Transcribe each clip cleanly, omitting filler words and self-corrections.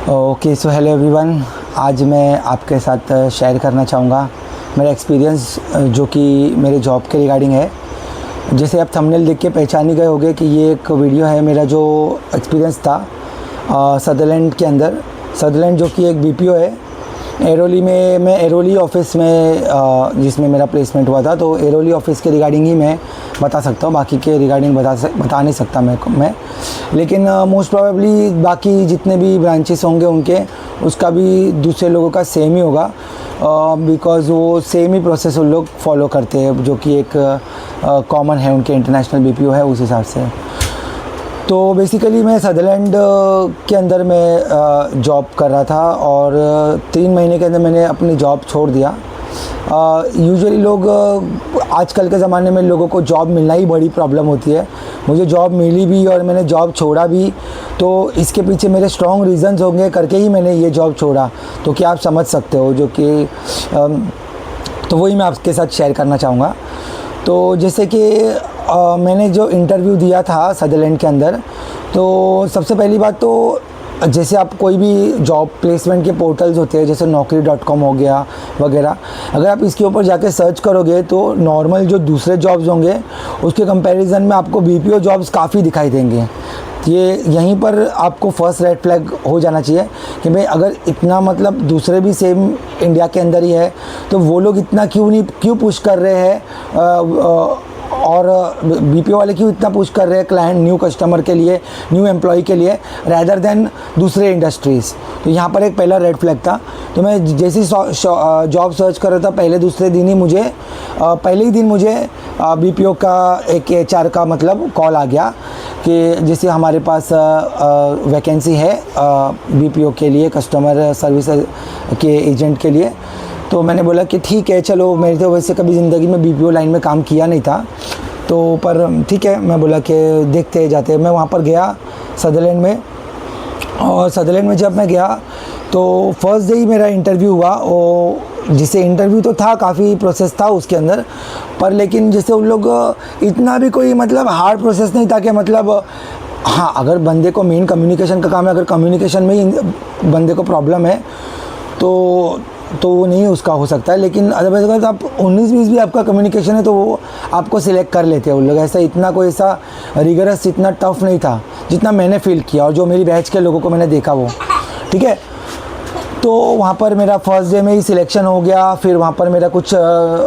Okay so hello everyone. आज मैं आपके साथ शेयर करना चाहूँगा मेरा एक्सपीरियंस जो कि मेरे जॉब के रिगार्डिंग है। जैसे आप थंबनेल देख के पहचान ही गए होंगे कि ये एक वीडियो है मेरा जो एक्सपीरियंस था सदरलैंड के अंदर। सदरलैंड जो कि एक बीपीओ है एरोली में। मैं एरोली ऑफिस में जिसमें मेरा प्लेसमेंट हुआ था, तो एरोली ऑफिस के रिगार्डिंग ही मैं बता सकता हूँ, बाकी के रिगार्डिंग बता नहीं सकता मैं। लेकिन मोस्ट प्रोबेबली बाकी जितने भी ब्रांचेस होंगे उनके उसका भी दूसरे लोगों का सेम ही होगा, बिकॉज़ वो सेम ही प्रोसेस उन लोग फॉलो करते हैं जो कि एक कॉमन है, उनके इंटरनेशनल बीपीओ है उस हिसाब से। तो बेसिकली मैं सदरलैंड के अंदर मैं जॉब कर रहा था और 3 महीने के अंदर मैंने अपनी जॉब छोड़ दिया। यूजुअली लोग आजकल के ज़माने में लोगों को जॉब मिलना ही बड़ी प्रॉब्लम होती है। मुझे जॉब मिली भी और मैंने जॉब छोड़ा भी, तो इसके पीछे मेरे स्ट्रॉन्ग रीज़न्स होंगे करके ही मैंने ये जॉब छोड़ा, तो क्या आप समझ सकते हो, जो कि तो वही मैं आपके साथ शेयर करना चाहूँगा। तो जैसे कि मैंने जो इंटरव्यू दिया था सदरलैंड के अंदर, तो सबसे पहली बात तो जैसे आप कोई भी जॉब प्लेसमेंट के पोर्टल्स होते हैं जैसे naukri.com हो गया वगैरह, अगर आप इसके ऊपर जाके सर्च करोगे तो नॉर्मल जो दूसरे जॉब्स होंगे उसके कंपैरिजन में आपको बीपीओ जॉब्स काफ़ी दिखाई देंगे। ये यहीं पर आपको फर्स्ट रेड फ्लैग हो जाना चाहिए कि भाई अगर इतना मतलब दूसरे भी सेम इंडिया के अंदर ही है तो वो लोग इतना क्यों पुश कर रहे हैं, और बीपीओ वाले क्यों इतना पुश कर रहे हैं क्लाइंट न्यू कस्टमर के लिए, न्यू एम्प्लॉय के लिए रैदर देन दूसरे इंडस्ट्रीज़। तो यहाँ पर एक पहला रेड फ्लैग था। तो मैं जैसे जॉब सर्च कर रहा था पहले ही दिन मुझे बीपीओ का एक एचआर का मतलब कॉल आ गया कि जैसे हमारे पास वैकेंसी है बीपीओ के लिए, कस्टमर सर्विस के एजेंट के लिए। तो मैंने बोला कि ठीक है चलो, मेरे तो वैसे कभी ज़िंदगी में बीपीओ लाइन में काम किया नहीं था, तो पर ठीक है, मैं बोला कि देखते जाते। मैं वहाँ पर गया सदरलैंड में, और सदरलैंड में जब मैं गया तो फर्स्ट डे ही मेरा इंटरव्यू हुआ। और जिसे इंटरव्यू तो था, काफ़ी प्रोसेस था उसके अंदर, पर लेकिन जैसे उन लोग इतना भी कोई मतलब हार्ड प्रोसेस नहीं था कि मतलब हाँ, अगर बंदे को मेन कम्युनिकेशन का काम है, अगर कम्युनिकेशन में ही बंदे को प्रॉब्लम है तो वो नहीं उसका हो सकता है। लेकिन अदरवाइज अगर आप 19-20 भी आपका कम्युनिकेशन है तो वो आपको सिलेक्ट कर लेते हैं उन लोग। ऐसा इतना कोई ऐसा रिगरस, इतना टफ नहीं था जितना मैंने फील किया और जो मेरी बैच के लोगों को मैंने देखा वो, ठीक है। तो वहाँ पर मेरा फर्स्ट डे में ही सिलेक्शन हो गया। फिर वहाँ पर मेरा कुछ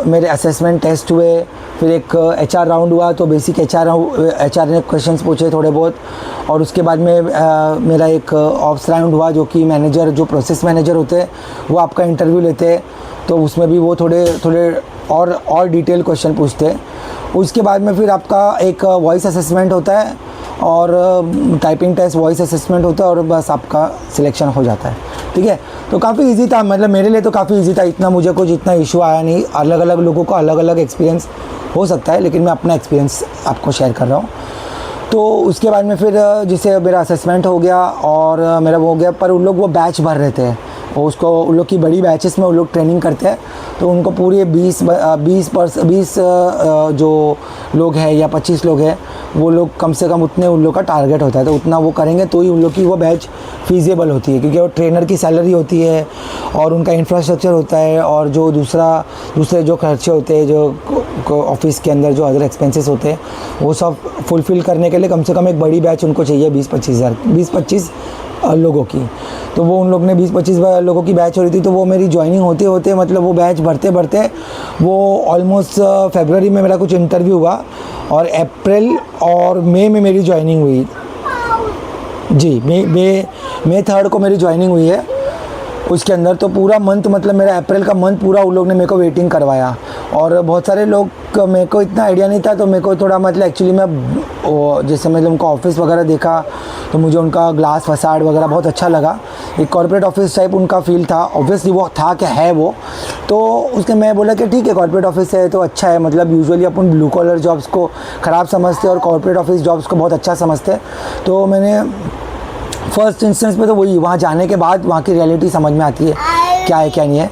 मेरे असेसमेंट टेस्ट हुए, फिर एक एचआर राउंड हुआ। तो बेसिक एचआर ने क्वेश्चंस पूछे थोड़े बहुत, और उसके बाद में मेरा एक ऑप्स राउंड हुआ जो कि मैनेजर, जो प्रोसेस मैनेजर होते हैं वो आपका इंटरव्यू लेते हैं, तो उसमें भी वो थोड़े और डिटेल क्वेश्चन पूछते हैं। उसके बाद में फिर आपका एक वॉइस असेसमेंट होता है और टाइपिंग टेस्ट, वॉइस असेसमेंट होता है, और बस आपका सिलेक्शन हो जाता है, ठीक है। तो काफ़ी इजी था, मतलब मेरे लिए तो काफ़ी इजी था, इतना मुझे कुछ इतना इशू आया नहीं। अलग अलग लोगों को अलग अलग एक्सपीरियंस हो सकता है, लेकिन मैं अपना एक्सपीरियंस आपको शेयर कर रहा हूँ। तो उसके बाद में फिर जैसे मेरा असेसमेंट हो गया और मेरा वो हो गया, पर उन लोग वो बैच भर रहे थे, उन लोग की बड़ी बैचेस में उन लोग ट्रेनिंग करते हैं, तो उनको पूरे 20 जो लोग हैं या 25 लोग हैं, वो लोग कम से कम उतने उन लोग का टारगेट होता है, तो उतना वो करेंगे तो ही उन लोग की वो बैच फीजेबल होती है, क्योंकि वो ट्रेनर की सैलरी होती है और उनका इंफ्रास्ट्रक्चर होता है, और जो दूसरे जो खर्चे होते हैं, जो ऑफिस के अंदर जो अदर एक्सपेंसेस होते हैं, वो सब फुलफ़िल करने के लिए कम से कम एक बड़ी बैच उनको चाहिए 20-25 लोगों की। तो वो उन लोग ने 20-25 लोगों की बैच हो रही थी। तो वो मेरी ज्वाइनिंग होते होते मतलब वो बैच भरते वो ऑलमोस्ट फरवरी में मेरा कुछ इंटरव्यू हुआ और अप्रैल और मई में मेरी ज्वाइनिंग हुई जी। मई 3 को मेरी ज्वाइनिंग हुई है उसके अंदर। तो पूरा मंथ, मतलब मेरा अप्रैल का मंथ पूरा उन लोग ने मेरे को वेटिंग करवाया, और बहुत सारे लोग, मेरे को इतना आइडिया नहीं था, तो मेरे को थोड़ा मतलब एक्चुअली मैं जैसे मतलब उनका ऑफिस वगैरह देखा तो मुझे उनका ग्लास फसाड वगैरह बहुत अच्छा लगा। एक कॉर्पोरेट ऑफिस टाइप उनका फील था, ऑब्वियसली वो था कि है वो। तो उसके मैं बोला कि ठीक है, कॉर्पोरेट ऑफिस है तो अच्छा है, मतलब यूजुअली अपन ब्लू कॉलर जॉब्स को ख़राब समझते हैं और कॉर्पोरेट ऑफिस जॉब्स को बहुत अच्छा समझते हैं। तो मैंने फर्स्ट इंस्टेंस पे तो वही, वहाँ जाने के बाद वहाँ की रियलिटी समझ में आती है क्या है क्या नहीं है।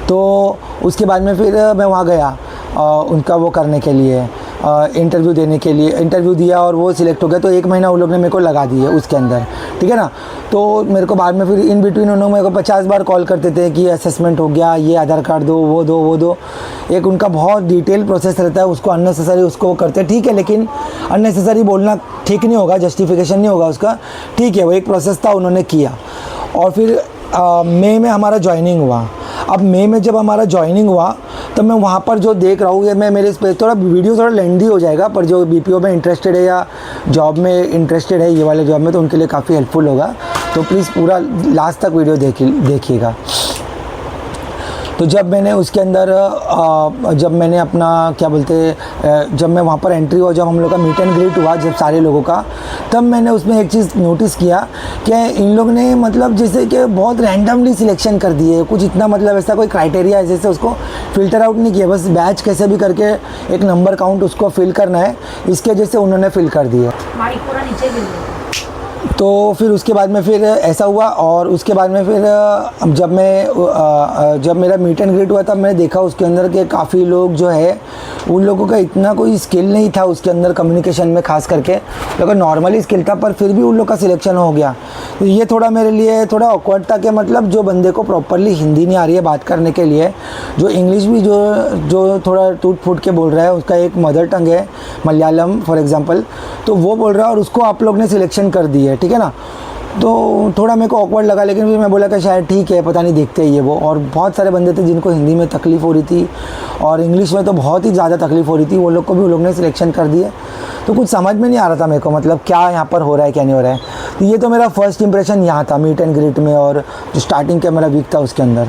तो उसके बाद में फिर मैं वहाँ गया उनका वो करने के लिए, इंटरव्यू देने के लिए इंटरव्यू दिया और वो सिलेक्ट हो गया, तो 1 महीना उन लोग ने मेरे को लगा दिए उसके अंदर, ठीक है ना। तो मेरे को बाद में फिर इन बिटवीन उन्होंने मेरे को 50 बार कॉल करते थे कि असेसमेंट हो गया, ये आधार कार्ड दो, वो दो, वो दो। एक उनका बहुत डिटेल प्रोसेस रहता है, उसको अननेसेसरी उसको करते हैं, ठीक है, लेकिन अननेसेसरी बोलना ठीक नहीं होगा, जस्टिफिकेशन नहीं होगा उसका, ठीक है। वो एक प्रोसेस था, उन्होंने किया। और फिर मई में हमारा ज्वाइनिंग हुआ। अब मई में जब हमारा ज्वाइनिंग हुआ तब मैं वहाँ पर जो देख रहा हूँ, ये मैं मेरे इस पर थोड़ा वीडियो थोड़ा लेंदी हो जाएगा, पर जो बीपीओ में इंटरेस्टेड है या जॉब में इंटरेस्टेड है ये वाले जॉब में, तो उनके लिए काफ़ी हेल्पफुल होगा। तो प्लीज़ पूरा लास्ट तक वीडियो देखिएगा। तो जब मैंने उसके अंदर जब मैंने अपना क्या बोलते जब मैं वहाँ पर एंट्री हुआ, जब हम लोग का मीट एंड ग्रीट हुआ जब सारे लोगों का, तब मैंने उसमें एक चीज़ नोटिस किया कि इन लोग ने मतलब जैसे कि बहुत रैंडमली सिलेक्शन कर दिए, कुछ इतना मतलब ऐसा कोई क्राइटेरिया है जैसे उसको फ़िल्टर आउट नहीं किया, बस बैच कैसे भी करके एक नंबर काउंट उसको फिल करना है, इसके जैसे उन्होंने फिल कर दिया। तो फिर उसके बाद में फिर ऐसा हुआ। और उसके बाद में फिर जब मेरा मीट एंड ग्रीट हुआ तब मैंने देखा उसके अंदर के काफ़ी लोग जो है उन लोगों का इतना कोई स्किल नहीं था उसके अंदर कम्युनिकेशन में, खास करके लोगों नॉर्मली स्किल था, पर फिर भी उन लोग का सिलेक्शन हो गया। तो ये थोड़ा मेरे लिए थोड़ा ऑकवर्ड था कि मतलब जो बंदे को प्रॉपरली हिंदी नहीं आ रही है बात करने के लिए, जो इंग्लिश भी जो थोड़ा टूट फूट के बोल रहा है, उसका एक मदर टंग है मलयालम फॉर एग्जांपल, तो वो बोल रहा है और उसको आप लोग ने सिलेक्शन कर दी है, ठीक है ना। तो थोड़ा मेरे को ऑकवर्ड लगा, लेकिन फिर मैं बोला कि शायद ठीक है, पता नहीं, देखते ही है वो। और बहुत सारे बंदे थे जिनको हिंदी में तकलीफ़ हो रही थी और इंग्लिश में तो बहुत ही ज़्यादा तकलीफ़ हो रही थी, वो लोग को भी उन लोग ने सिलेक्शन कर दिए। तो कुछ समझ में नहीं आ रहा था मेरे को, मतलब क्या यहाँ पर हो रहा है क्या नहीं हो रहा है। तो ये तो मेरा फर्स्ट इंप्रेशन यहाँ था मीट एंड ग्रीट में, और जो स्टार्टिंग का मेरा वीक था उसके अंदर।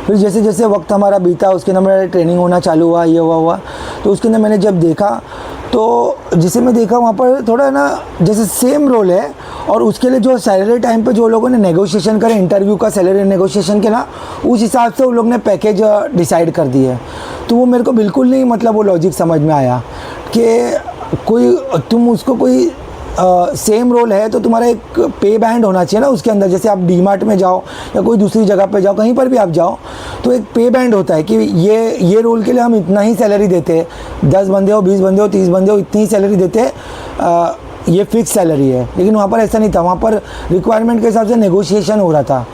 फिर जैसे जैसे वक्त हमारा बीता उसके अंदर मेरा ट्रेनिंग होना चालू हुआ, ये हुआ, तो उसके अंदर मैंने जब देखा तो जिसे मैं देखा वहाँ पर थोड़ा ना जैसे सेम रोल है, और उसके लिए जो सैलरी टाइम पे जो लोगों ने नेगोशिएशन करे इंटरव्यू का सैलरी नेगोशिएशन के ना, उस हिसाब से उन लोग ने पैकेज डिसाइड कर दिए। तो वो मेरे को बिल्कुल नहीं मतलब वो लॉजिक समझ में आया कि कोई तुम उसको कोई सेम रोल है तो तुम्हारा एक पे बैंड होना चाहिए ना उसके अंदर। जैसे आप डीमार्ट में जाओ या कोई दूसरी जगह पे जाओ, कहीं पर भी आप जाओ, तो एक पे बैंड होता है कि ये रोल के लिए हम इतना ही सैलरी देते हैं, 10 बंदे हो, 20 बंदे हो, 30 बंदे हो, इतनी ही सैलरी देते हैं, ये फिक्स सैलरी है। लेकिन वहाँ पर ऐसा नहीं था, वहाँ पर रिक्वायरमेंट के हिसाब से नेगोशिएशन हो रहा था।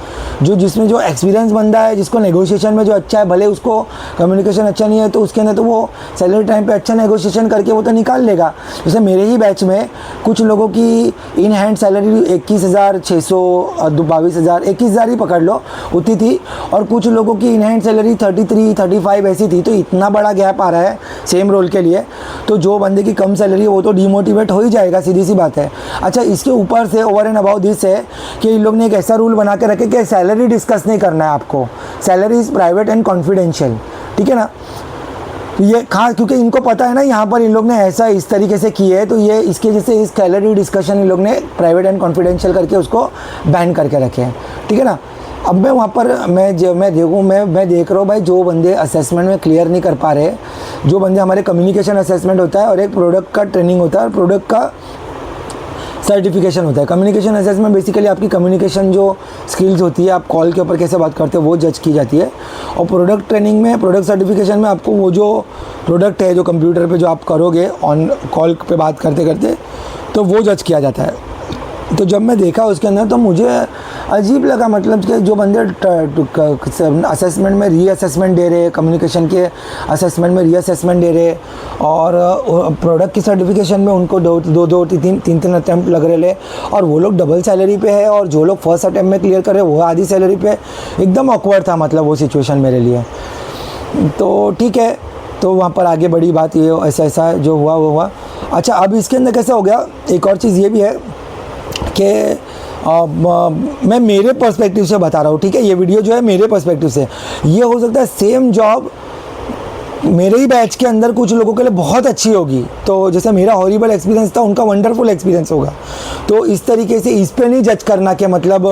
जिसमें जो एक्सपीरियंस बंदा है, जिसको नेगोशिएशन में जो अच्छा है, भले उसको कम्युनिकेशन अच्छा नहीं है तो उसके अंदर तो वो सैलरी टाइम पे अच्छा नेगोशिएशन करके वो तो निकाल लेगा। जैसे मेरे ही बैच में कुछ लोगों की इन हैंड सैलरी 21,600, 22,000, 21,000 ही पकड़ लो उतनी थी, और कुछ लोगों की इन हैंड सैलरी 33, 35 ऐसी थी। तो इतना बड़ा गैप आ रहा है सेम रोल के लिए, तो जो बंदे की कम सैलरी है वो तो डिमोटिवेट हो ही जाएगा, सीधी सी बात है। अच्छा, इसके ऊपर से ओवर एंड अबाउट दिस है कि इन लोग ने एक ऐसा रूल बना के रखे कि सैलरी डिस्कस नहीं करना है आपको, salary is private and confidential, ठीक है ना। ये खास क्योंकि इनको पता है ना यहाँ पर इन लोग ने ऐसा इस तरीके से किया है, तो ये इसके जैसे इस सैलरी डिस्कशन इन लोग ने प्राइवेट एंड कॉन्फिडेंशियल करके उसको बैन करके रखे हैं, ठीक है ना। अब मैं वहाँ पर मैं देख रहा हूँ भाई, जो बंदे असेसमेंट में क्लियर नहीं कर पा रहे, जो बंदे हमारे कम्युनिकेशन असेसमेंट होता है और एक प्रोडक्ट का ट्रेनिंग होता है और प्रोडक्ट का सर्टिफिकेशन होता है। कम्युनिकेशन असेसमेंट बेसिकली आपकी कम्युनिकेशन जो स्किल्स होती है, आप कॉल के ऊपर कैसे बात करते हो वो जज की जाती है, और प्रोडक्ट ट्रेनिंग में, प्रोडक्ट सर्टिफिकेशन में आपको वो जो प्रोडक्ट है जो कंप्यूटर पे जो आप करोगे ऑन कॉल पे बात करते करते, तो वो जज किया जाता है। तो जब मैं देखा उसके अंदर तो मुझे अजीब लगा, मतलब कि जो बंदे असेसमेंट में रीअसेसमेंट दे रहे, कम्युनिकेशन के असेसमेंट में रीअसेसमेंट दे रहे, और प्रोडक्ट की सर्टिफिकेशन में उनको दो तीन अटैम्प्ट लग रहे, और वो लोग डबल सैलरी पे है, और जो लोग फर्स्ट अटैम्प्ट में क्लियर कर रहे वो आधी सैलरी पे। एकदम ऑकवर्ड था मतलब वो सिचुएशन मेरे लिए। तो ठीक है, तो वहाँ पर आगे बड़ी बात ये ऐसा जो हुआ वो हुआ। अच्छा, अब इसके अंदर कैसा हो गया, एक और चीज़ ये भी है कि मैं मेरे पर्सपेक्टिव से बता रहा हूँ, ठीक है। ये वीडियो जो है मेरे पर्सपेक्टिव से, ये हो सकता है सेम जॉब मेरे ही बैच के अंदर कुछ लोगों के लिए बहुत अच्छी होगी, तो जैसे मेरा हॉरिबल एक्सपीरियंस था उनका वंडरफुल एक्सपीरियंस होगा। तो इस तरीके से इस पे नहीं जज करना कि मतलब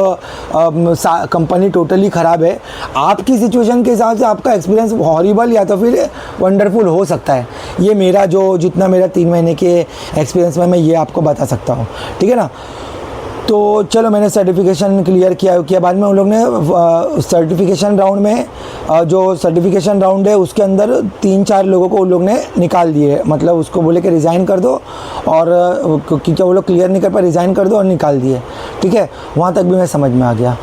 कंपनी टोटली ख़राब है। आपकी सिचुएशन के हिसाब से आपका एक्सपीरियंस हॉरिबल या तो फिर वंडरफुल हो सकता है। ये मेरा जितना मेरा 3 महीने के एक्सपीरियंस में मैं ये आपको बता सकता हूँ, ठीक है ना। तो चलो मैंने सर्टिफिकेशन क्लियर किया बाद में उन लोग ने सर्टिफिकेशन राउंड में जो सर्टिफिकेशन राउंड है उसके अंदर 3-4 लोगों को उन लोग ने निकाल दिए, मतलब उसको बोले कि रिज़ाइन कर दो, और क्योंकि वो लोग क्लियर नहीं कर पाए, रिज़ाइन कर दो और निकाल दिए। ठीक है, वहाँ तक भी मैं समझ में आ गया।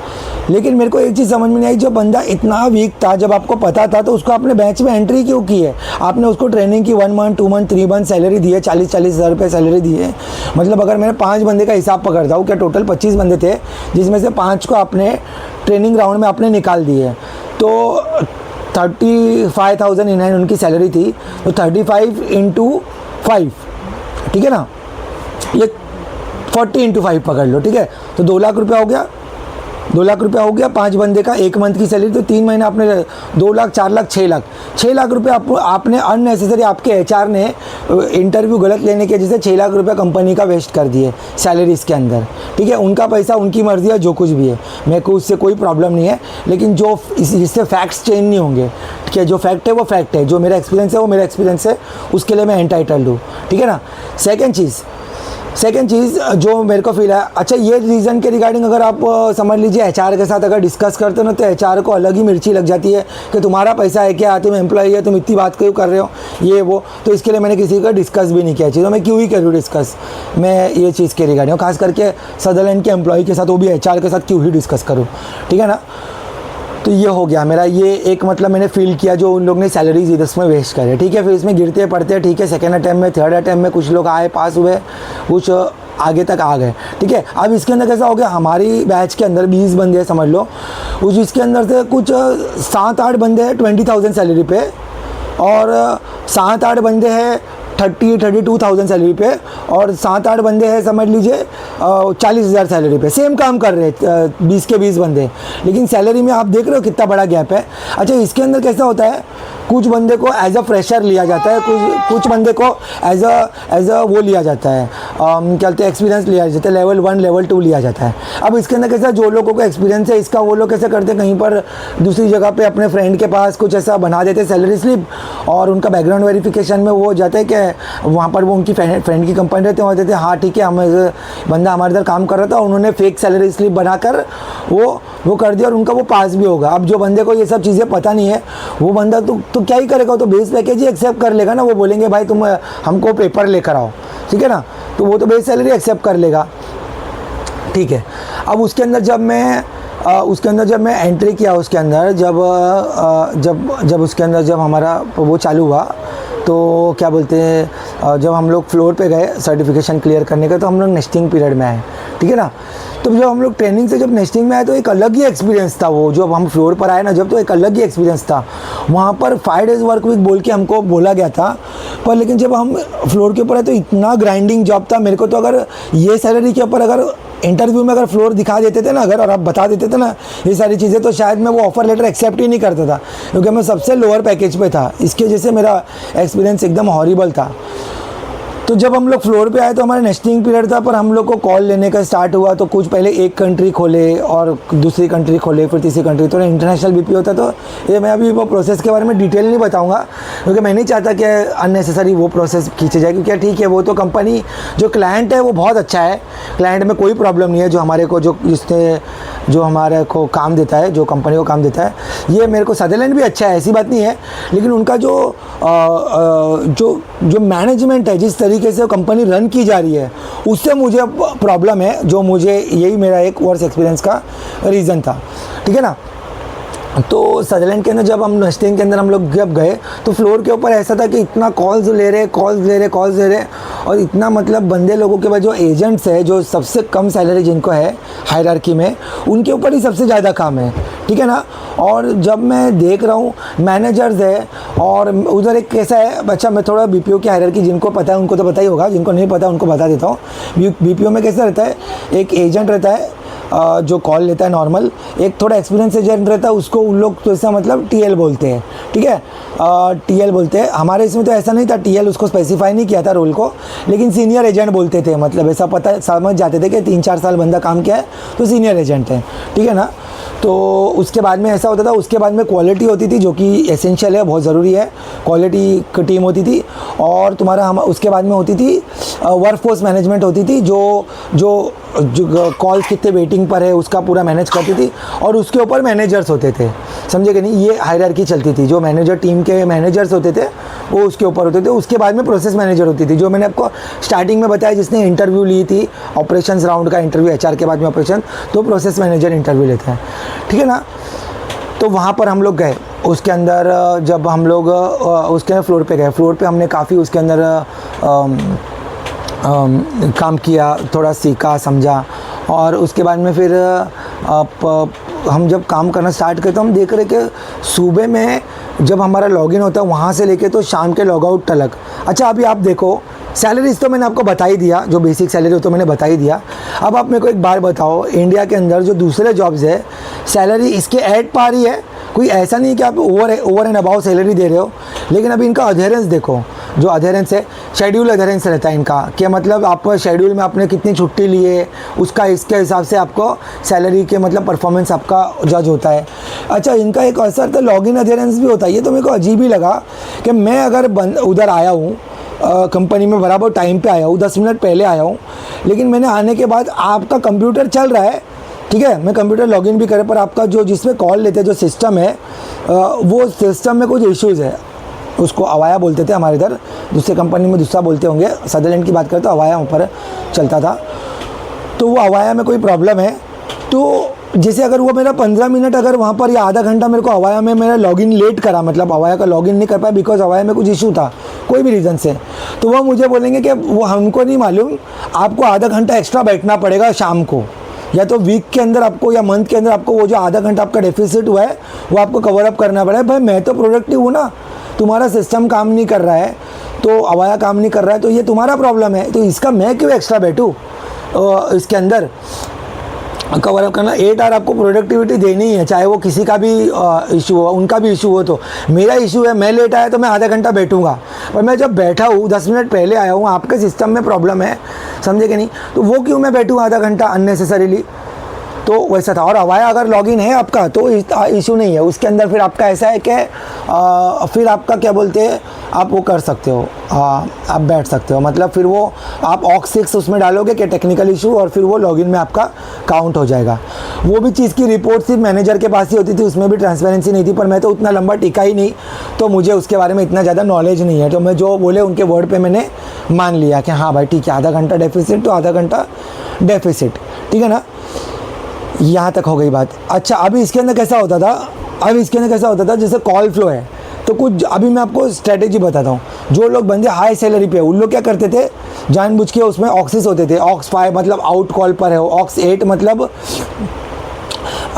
लेकिन मेरे को एक चीज़ समझ में नहीं आई, जो बंदा इतना वीक था, जब आपको पता था तो उसको आपने बैच में एंट्री क्यों की है? आपने उसको ट्रेनिंग की 1 मंथ 2 मंथ 3 मंथ सैलरी दी है, 40-40 हज़ार रुपये सैलरी दी है। मतलब अगर मैंने 5 बंदे का हिसाब पकड़ता हूँ, क्या टोटल 25 बंदे थे, जिसमें से 5 को आपने ट्रेनिंग राउंड में आपने निकाल दिए, तो 35,000 इन हैंड उनकी सैलरी थी। तो 35 इंटू 5, ठीक है ना, ये 40 इंटू 5 पकड़ लो। ठीक है, तो 2 लाख रुपया हो गया, 2 लाख रुपया हो गया 5 बंदे का, 1 मंथ की सैलरी। तो 3 महीने आपने 2 लाख 4 लाख 6 लाख रुपये आपने अननेसेसरी, आपके एचआर ने इंटरव्यू गलत लेने की वजह से 6 लाख रुपये कंपनी का वेस्ट कर दिए सैलरीज़ के अंदर। ठीक है, उनका पैसा, उनकी मर्जी है, जो कुछ भी है, मेरे को उससे कोई प्रॉब्लम नहीं है। लेकिन जो इससे फैक्ट्स चेंज नहीं होंगे। ठीक है, जो फैक्ट है वो फैक्ट है, जो मेरा एक्सपीरियंस है वो मेरा एक्सपीरियंस है, उसके लिए मैं एंटाइटल्ड हूँ। ठीक है ना। सेकेंड चीज़ जो मेरे को फील है, अच्छा ये रीज़न के रिगार्डिंग अगर आप समझ लीजिए एचआर के साथ अगर डिस्कस करते हो ना, तो एचआर को अलग ही मिर्ची लग जाती है कि तुम्हारा पैसा है क्या, तुम एम्प्लॉई है, तुम इतनी बात क्यों कर रहे हो, ये वो। तो इसके लिए मैंने किसी का डिस्कस भी नहीं किया चीज़, तो मैं क्यों ही करूँ डिस्कस मैं ये चीज़ के रिगार्डिंग, खास करके सदरलैंड के एम्प्लॉई के साथ, वो भी एचआर के साथ क्यों ही डिस्कस करूँ। ठीक है ना। तो ये हो गया मेरा, ये एक मतलब मैंने फील किया जो उन लोग ने सैलरीज इधर में वेस्ट करे। ठीक है, फिर इसमें गिरते पड़ते, ठीक है, सेकेंड अटैम्प्ट में, थर्ड अटैम्प्ट में कुछ लोग आए, पास हुए, कुछ आगे तक आ गए। ठीक है, अब इसके अंदर कैसा हो गया, हमारी बैच के अंदर 20 बंदे हैं समझ लो, उस इसके अंदर से कुछ 7-8 बंदे हैं 20,000 सैलरी पे, और 7-8 बंदे हैं 32,000 सैलरी पे, और 7-8 बंदे हैं समझ लीजिए 40,000 सैलरी पे। सेम काम कर रहे हैं 20 के 20 बंदे, लेकिन सैलरी में आप देख रहे हो कितना बड़ा गैप है। अच्छा, इसके अंदर कैसा होता है, कुछ बंदे को एज अ फ्रेशर लिया जाता है, कुछ बंदे को एज अ वो लिया जाता है, क्या कहते हैं, एक्सपीरियंस लिया जाता है, लेवल 1 लेवल 2 लिया जाता है। अब इसके अंदर कैसा, जो लोगों को एक्सपीरियंस है इसका, वो लोग कैसे करते हैं, कहीं पर दूसरी जगह पे अपने फ्रेंड के पास कुछ ऐसा बना देते सैलरी स्लिप, और उनका बैकग्राउंड वेरिफिकेशन में वो हो जाता है कि वहाँ पर वो उनकी फ्रेंड की कंपनी रहते हैं, वहाँ देते हैं हाँ ठीक है, हम बंदा हमारे इधर काम कर रहा था, उन्होंने फेक सैलरी स्लिप बनाकर वो कर दिया, और उनका वो पास भी होगा। अब जो बंदे को ये सब चीज़ें पता नहीं है, वो बंदा तो क्या ही करेगा, तो बेस पैकेज ही एक्सेप्ट कर लेगा ना। वो बोलेंगे भाई तुम हमको पेपर लेकर आओ, ठीक है ना, तो वो तो बेस सैलरी एक्सेप्ट कर लेगा। ठीक है, अब उसके अंदर जब मैं एंट्री किया, उसके अंदर जब उसके अंदर जब हमारा वो चालू हुआ, तो क्या बोलते हैं, जब हम लोग फ्लोर पे गए सर्टिफिकेशन क्लियर करने का, तो हम लोग नेस्टिंग पीरियड में आए। ठीक है ना। तो जब हम लोग ट्रेनिंग से जब नेस्टिंग में आए, तो एक अलग ही एक्सपीरियंस था वो, जब हम फ्लोर पर आए ना जब, तो एक अलग ही एक्सपीरियंस था। वहाँ पर 5 डेज़ वर्क वीक बोल के हमको बोला गया था, पर लेकिन जब हम फ्लोर के ऊपर आए तो इतना ग्राइंडिंग जॉब था। मेरे को तो अगर ये सैलरी के ऊपर अगर इंटरव्यू में अगर फ्लोर दिखा देते थे ना अगर, और आप बता देते थे ना ये सारी चीज़ें, तो शायद मैं वो ऑफ़र लेटर एक्सेप्ट ही नहीं करता था, क्योंकि मैं सबसे लोअर पैकेज पे था। इसकी वजह से मेरा एक्सपीरियंस एकदम हॉरिबल था। तो जब हम लोग फ्लोर पे आए तो हमारा नेस्टिंग पीरियड था, पर हम लोग को कॉल लेने का स्टार्ट हुआ। तो कुछ पहले एक कंट्री खोले और दूसरी कंट्री खोले, फिर तीसरी कंट्री, तो इंटरनेशनल बीपी होता। तो ये मैं अभी वो प्रोसेस के बारे में डिटेल नहीं बताऊंगा, क्योंकि मैं नहीं चाहता कि अननेसेसरी वो प्रोसेस खींचे जाए, क्योंकि ठीक है वो तो कंपनी जो क्लाइंट है वो बहुत अच्छा है, क्लाइंट में कोई प्रॉब्लम नहीं है, जो हमारे को जो हमारे को काम देता है, जो कंपनी को काम देता है, ये मेरे को सदरलैंड भी अच्छा है, ऐसी बात नहीं है। लेकिन उनका जो मैनेजमेंट है, जिस तरीके से कंपनी रन की जा रही है, उससे मुझे प्रॉब्लम है, जो मुझे यही मेरा एक वर्स एक्सपीरियंस का रीज़न था। ठीक है ना। तो सदरलैंड के अंदर जब हम नेस्टिंग के अंदर हम लोग जब गए, तो फ्लोर के ऊपर ऐसा था कि इतना कॉल्स ले रहे, और इतना मतलब बंदे लोगों के बाद जो एजेंट्स है, जो सबसे कम सैलरी जिनको है हायरार्की में, उनके ऊपर ही सबसे ज़्यादा काम है। ठीक है ना। और जब मैं देख रहा हूँ मैनेजर्स है, और उधर एक कैसा है, अच्छा मैं थोड़ा बीपीओ की हायरार्की जिनको पता है उनको तो पता ही होगा, जिनको नहीं पता उनको बता देता हूँ। बीपीओ में कैसा रहता है, एक एजेंट रहता है जो कॉल लेता है नॉर्मल, एक थोड़ा एक्सपीरियंस एजेंट रहता है, उसको उन लोग तो ऐसा मतलब टीएल बोलते हैं। ठीक है, टीएल बोलते हैं। हमारे इसमें तो ऐसा नहीं था, टीएल उसको स्पेसिफाई नहीं किया था रोल को, लेकिन सीनियर एजेंट बोलते थे, मतलब ऐसा पता समझ जाते थे कि 3-4 साल बंदा काम किया है तो सीनियर एजेंट है। ठीक है ना। तो उसके बाद में ऐसा होता था, उसके बाद में क्वालिटी होती थी, जो कि एसेंशियल है, बहुत ज़रूरी है, क्वालिटी की टीम होती थी। और तुम्हारा हम उसके बाद में होती थी वर्कफोर्स मैनेजमेंट होती थी, जो कॉल्स कितने वेटिंग पर है उसका पूरा मैनेज करती थी, और उसके ऊपर मैनेजर्स होते थे, समझे कि नहीं, ये हायरार्की चलती थी। जो मैनेजर टीम के मैनेजर्स होते थे वो उसके ऊपर होते थे। उसके बाद में प्रोसेस मैनेजर होती थी, जो मैंने आपको स्टार्टिंग में बताया, जिसने इंटरव्यू ली थी, ऑपरेशंस राउंड का इंटरव्यू, एचआर के बाद में ऑपरेशन, तो प्रोसेस मैनेजर इंटरव्यू लेते हैं, ठीक है ना। तो वहाँ पर हम लोग गए, उसके अंदर जब हम लोग उसके अंदर फ्लोर पे गए, फ्लोर पे हमने काफ़ी उसके अंदर काम किया, थोड़ा सीखा समझा, और उसके बाद में फिर हम जब काम करना स्टार्ट किए तो हम देख रहे कि सुबह में जब हमारा लॉगिन होता है वहाँ से लेके तो शाम के लॉगआउट तक। अच्छा, अभी आप देखो, सैलरीज तो मैंने आपको बता ही दिया, जो बेसिक सैलरी हो तो मैंने बता ही दिया। अब आप मेरे को एक बार बताओ, इंडिया के अंदर जो दूसरे जॉब्स है सैलरी इसके ऐड पा रही है? कोई ऐसा नहीं कि आप ओवर एंड अबाउ सैलरी दे रहे हो, लेकिन अभी इनका अधेरेंस देखो, जो अधेरेंस है, शेड्यूल अधेरेंस रहता है इनका, कि मतलब आप शेड्यूल में आपने कितनी छुट्टी ली है, उसका इसके हिसाब से आपको सैलरी के मतलब परफॉर्मेंस आपका जज होता है। अच्छा, इनका एक असर तो लॉगिन अधेरेंस भी होता है। ये तो मेरे को अजीब ही लगा कि मैं अगर उधर आया हूँ, कंपनी में बराबर टाइम पे आया हूँ, 10 मिनट पहले आया हूँ, लेकिन मैंने आने के बाद आपका कंप्यूटर चल रहा है, ठीक है, मैं कंप्यूटर लॉगिन भी करे, पर आपका जो जिसमें कॉल लेते हैं जो सिस्टम है, वो सिस्टम में कुछ इश्यूज़ है। उसको अवाया बोलते थे हमारे इधर, दूसरे कंपनी में दूसरा बोलते होंगे, सदरलैंड की बात करें तो अवाया ऊपर चलता था। तो वो अवाया में कोई प्रॉब्लम है, तो जैसे अगर वो मेरा 15 मिनट अगर वहाँ पर या आधा घंटा मेरे को अवाया में मेरा लॉगिन लेट करा, मतलब अवाया का लॉगिन नहीं कर पाया बिकॉज अवाया में कुछ इशू था कोई भी रीज़न से, तो वो मुझे बोलेंगे कि वो हमको नहीं मालूम, आपको आधा घंटा एक्स्ट्रा बैठना पड़ेगा शाम को, या तो वीक के अंदर आपको या मंथ के अंदर आपको वो जो आधा घंटा आपका डेफिसिट हुआ है वो आपको कवर अप करना पड़ेगा। भाई मैं तो प्रोडक्टिव हूँ ना, तुम्हारा सिस्टम काम नहीं कर रहा है, तो अवाया काम नहीं कर रहा है, तो ये तुम्हारा प्रॉब्लम है, तो इसका मैं क्यों एक्स्ट्रा बैठूँ इसके अंदर कवर अप करना। 8 आवर आपको प्रोडक्टिविटी देनी है, चाहे वो किसी का भी इशू हो, उनका भी इशू हो। तो मेरा इशू है, मैं लेट आया तो मैं आधा घंटा बैठूंगा, पर मैं जब बैठा हूँ 10 मिनट पहले आया हूँ, आपके सिस्टम में प्रॉब्लम है, समझे कि नहीं, तो वो क्यों मैं बैठूँ आधा घंटा अननेसेसरीली। तो वैसा था। और अवाया अगर लॉगिन है आपका तो इशू नहीं है, उसके अंदर फिर आपका ऐसा है कि फिर आपका क्या बोलते हैं, आप वो कर सकते हो, आप बैठ सकते हो, मतलब फिर वो आप ऑक्स 6 उसमें डालोगे कि टेक्निकल इशू, और फिर वो लॉगिन में आपका काउंट हो जाएगा। वो भी चीज़ की रिपोर्ट सिर्फ मैनेजर के पास ही होती थी, उसमें भी ट्रांसपेरेंसी नहीं थी, पर मैं तो उतना लंबा टिका ही नहीं, तो मुझे उसके बारे में इतना ज़्यादा नॉलेज नहीं है, तो मैं जो बोले उनके वर्ड पर मैंने मान लिया कि हाँ भाई ठीक है, आधा घंटा डेफिसिट तो आधा घंटा डेफिसिट, ठीक है ना। यहाँ तक हो गई बात। अच्छा, अभी इसके अंदर कैसा होता था, जैसे कॉल फ्लो है, तो कुछ अभी मैं आपको स्ट्रेटेजी बताता हूँ। जो लोग बंदे हाई सैलरी पे, उन लोग क्या करते थे, जानबूझ के उसमें ऑक्सिस होते थे। ऑक्स 5 मतलब आउट कॉल पर है, ऑक्स 8 मतलब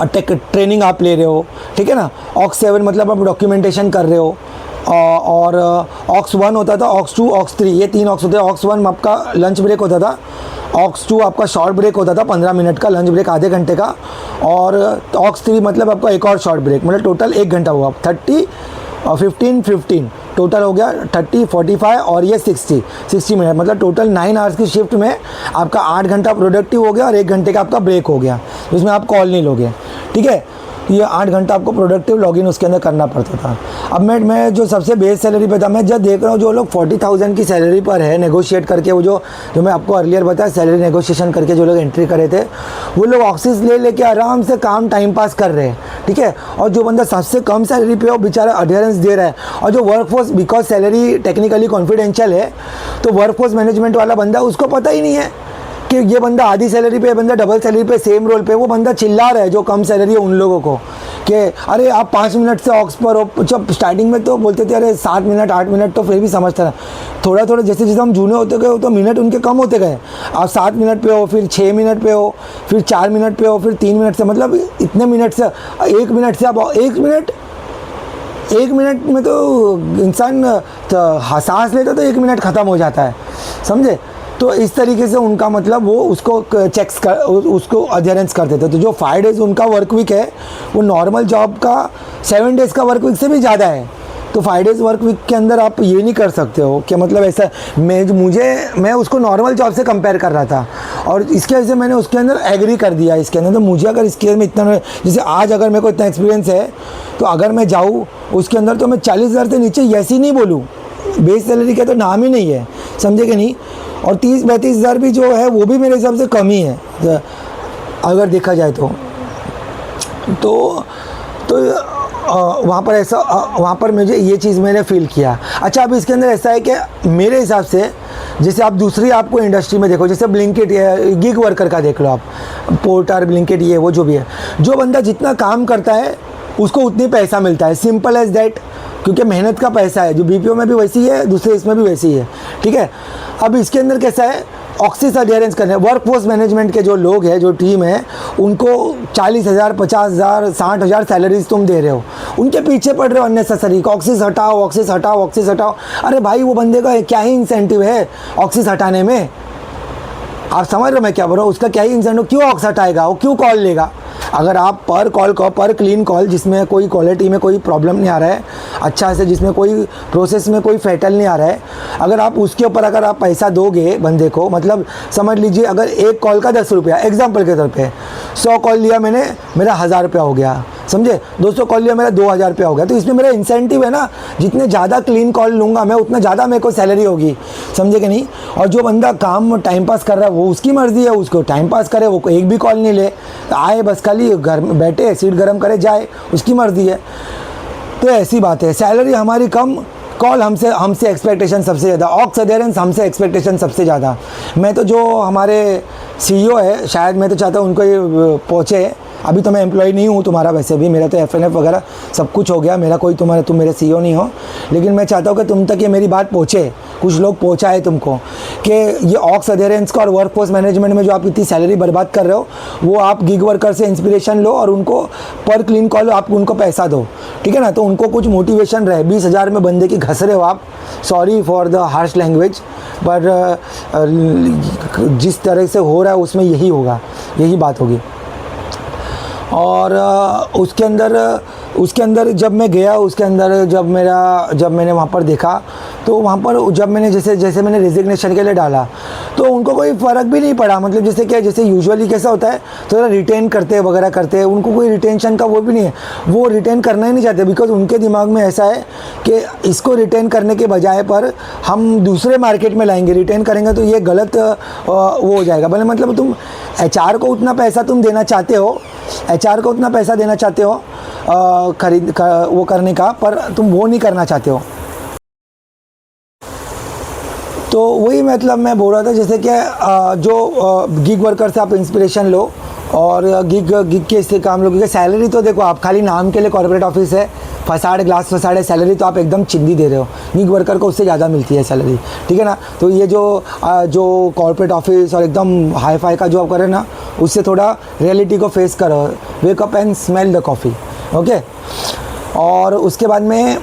ट्रेनिंग आप ले रहे हो, ठीक है ना। ऑक्स 7 मतलब आप डॉक्यूमेंटेशन कर रहे हो, और ऑक्स 1 होता था, ऑक्स 2, ऑक्स 3, ये 3 ऑक्स होते हैं। ऑक्स 1 आपका लंच ब्रेक होता था, ऑक्स 2 आपका शॉर्ट ब्रेक होता था 15 मिनट का, लंच ब्रेक आधे घंटे का, और ऑक्स 3 मतलब आपका एक और शॉर्ट ब्रेक, मतलब टोटल 1 घंटा हुआ। 30 और 15 टोटल हो गया 30, 45 और ये 60 मिनट, मतलब टोटल 9 आवर्स की शिफ्ट में आपका 8 घंटा प्रोडक्टिव हो गया और 1 घंटे का आपका ब्रेक हो गया, जिसमें आप कॉल नहीं लोगे, ठीक है। ये 8 घंटा आपको प्रोडक्टिव लॉगिन उसके अंदर करना पड़ता था। अब मैं जो सबसे बेस सैलरी पे था, मैं जब देख रहा हूँ जो लोग 40,000 की सैलरी पर है, नेगोशिएट करके, वो जो मैं आपको अर्लियर बताया सैलरी नेगोशिएशन करके जो लोग एंट्री करे थे, वो लोग ऑक्सीज ले लेके आराम से काम टाइम पास कर रहे हैं, ठीक है। और जो बंदा सबसे कम सैलरी पे हो, बेचारा अडेरेंस दे रहा है, और जो workforce, because salary technically confidential है, तो वर्कफोर्स मैनेजमेंट वाला बंदा, उसको पता ही नहीं है कि ये बंदा आधी सैलरी पे, बंदा डबल सैलरी पे, सेम रोल पे, वो बंदा चिल्ला रहा है जो कम सैलरी है उन लोगों को कि अरे आप 5 मिनट से ऑक्स पर हो। जब स्टार्टिंग में तो बोलते थे अरे 7 मिनट 8 मिनट, तो फिर भी समझता था। थोड़ा थोड़ा जैसे जैसे हम जूने होते गए तो मिनट उनके कम होते गए। आप 7 मिनट पे हो, फिर 6 मिनट पे हो, फिर 4 मिनट पे हो, फिर 3 मिनट से, मतलब इतने मिनट से 1 मिनट से आप 1 मिनट में तो इंसान सांस लेता तो 1 मिनट ख़त्म हो जाता है, समझे। तो इस तरीके से उनका मतलब वो उसको चेक्स कर, उसको अध्ययन करते थे। तो जो 5 डेज़ उनका वर्क वीक है, वो नॉर्मल जॉब का 7 डेज़ का वर्क वीक से भी ज़्यादा है। तो 5 डेज़ वर्क वीक के अंदर आप ये नहीं कर सकते हो कि मतलब ऐसा, मैं उसको नॉर्मल जॉब से कंपेयर कर रहा था, और इसके वजह से मैंने उसके अंदर एग्री कर दिया इसके अंदर। तो मुझे अगर इसके में इतना, जैसे आज अगर मेरे को इतना एक्सपीरियंस है, तो अगर मैं जाऊँ उसके अंदर तो मैं 40,000 से नीचे ऐसे ही नहीं बोलूँ, बेस सैलरी का तो नाम ही नहीं है, समझे कि नहीं। और 30-32 हज़ार भी जो है वो भी मेरे हिसाब से कम ही है अगर देखा जाए तो वहाँ पर ऐसा वहाँ पर मुझे ये चीज़ मैंने फील किया। अच्छा, अब इसके अंदर ऐसा है कि मेरे हिसाब से जैसे आप दूसरी आपको इंडस्ट्री में देखो, जैसे ब्लिंकिट या गिग वर्कर का देख लो आप, पोर्टर, ब्लिंकिट, ये वो जो भी है, जो बंदा जितना काम करता है उसको उतनी पैसा मिलता है, सिंपल एज दैट, क्योंकि मेहनत का पैसा है। जो बीपीओ में भी वैसी है, दूसरे इसमें भी वैसी है, ठीक है। अब इसके अंदर कैसा है, ऑक्सीज अडेरेंस करने, वर्कफोर्स मैनेजमेंट के जो लोग हैं, जो टीम है, उनको 40,000, 50,000, 60,000 सैलरीज तुम दे रहे हो, उनके पीछे पड़ रहे हो अननेसेसरी, ऑक्सीज हटाओ, ऑक्सीज हटाओ, ऑक्सीज हटाओ। अरे भाई, वो बंदे का क्या ही इंसेंटिव है ऑक्सीज हटाने में? आप समझ रहे हो मैं क्या बोल रहा हूँ? उसका क्या ही इंसेंटिव, क्यों ऑक्स हटाएगा, वो क्यों कॉल लेगा? अगर आप पर कॉल को, पर क्लीन कॉल जिसमें कोई क्वालिटी में कोई प्रॉब्लम नहीं आ रहा है अच्छा से, जिसमें कोई प्रोसेस में कोई फैटल नहीं आ रहा है, अगर आप उसके ऊपर अगर आप पैसा दोगे बंदे को, मतलब समझ लीजिए अगर एक कॉल का 10 रुपया, एग्जाम्पल के तौर पे 100 कॉल लिया मैंने, मेरा 1000 रुपया हो गया, समझे? 200 कॉल लिया, मेरा 2000 रुपया हो गया। तो इसमें मेरा इंसेंटिव है ना, जितने ज़्यादा क्लीन कॉल लूँगा मैं, उतना ज़्यादा मेरे को सैलरी होगी, समझे कि नहीं? और जो बंदा काम टाइम पास कर रहा है, वो उसकी मर्ज़ी है, उसको टाइम पास करे, वो एक भी कॉल नहीं ले, आए बस खाली घर में बैठे सीट गर्म करे जाए, उसकी मर्ज़ी है। तो ऐसी बात है, सैलरी हमारी कम, कॉल हमसे एक्सपेक्टेशन सबसे ज़्यादा, ऑक्स अडेरेंस हमसे एक्सपेक्टेशन सबसे ज़्यादा। मैं तो जो हमारे सीईओ है, शायद मैं तो चाहता हूँ उनको ये पहुँचे। अभी तो मैं एम्प्लॉय नहीं हूँ तुम्हारा, वैसे भी मेरा तो एफएनएफ वगैरह सब कुछ हो गया, मेरा कोई तुम मेरे सीईओ नहीं हो, लेकिन मैं चाहता हूँ कि तुम तक ये मेरी बात पहुँचे, कुछ लोग पहुँचाए तुमको, कि ये ऑक्स अडेरेंस का और वर्कफोर्स मैनेजमेंट में जो आप इतनी सैलरी बर्बाद कर रहे हो, वो आप गिग वर्कर से इंस्पिरेशन लो और उनको पर क्लीन कॉल आप उनको पैसा दो, ठीक है ना? तो उनको कुछ मोटिवेशन रहे। 20,000 में बंदे की घस रहे हो आप, sorry for the harsh language, पर जिस तरह से हो रहा है उसमें यही होगा, यही बात होगी। और उसके अंदर जब मैं गया, उसके अंदर जब मैंने वहाँ पर देखा, तो वहाँ पर जब मैंने जैसे मैंने रेजिग्नेशन के लिए डाला, तो उनको कोई फ़र्क भी नहीं पड़ा। मतलब जैसे यूजुअली कैसा होता है, थोड़ा रिटेन करते वगैरह करते हैं, उनको कोई रिटेंशन का वो भी नहीं है, वो रिटेन करना ही नहीं चाहते, बिकॉज उनके दिमाग में ऐसा है कि इसको रिटेन करने के बजाय पर हम दूसरे मार्केट में लाएंगे, रिटेन करेंगे तो ये गलत वो हो जाएगा। भले मतलब तुम एचआर को उतना पैसा तुम देना चाहते हो, एचआर को उतना पैसा देना चाहते हो वो करने का, पर तुम वो नहीं करना चाहते हो। तो वही मतलब मैं बोल रहा था, जैसे कि जो गिग वर्कर से आप इंस्पिरेशन लो और गिग के इससे काम लो, क्योंकि सैलरी तो देखो आप खाली नाम के लिए कॉर्पोरेट ऑफिस है, फसाड़ ग्लास फसाड़े, सैलरी तो आप एकदम चिंदी दे रहे हो, गिग वर्कर को उससे ज़्यादा मिलती है सैलरी, ठीक है ना? तो ये जो कॉर्पोरेट ऑफिस और एकदम हाई फाई का जॉब करे ना, उससे थोड़ा रियलिटी को फेस करो, wake up and smell the coffee, okay. और उसके बाद में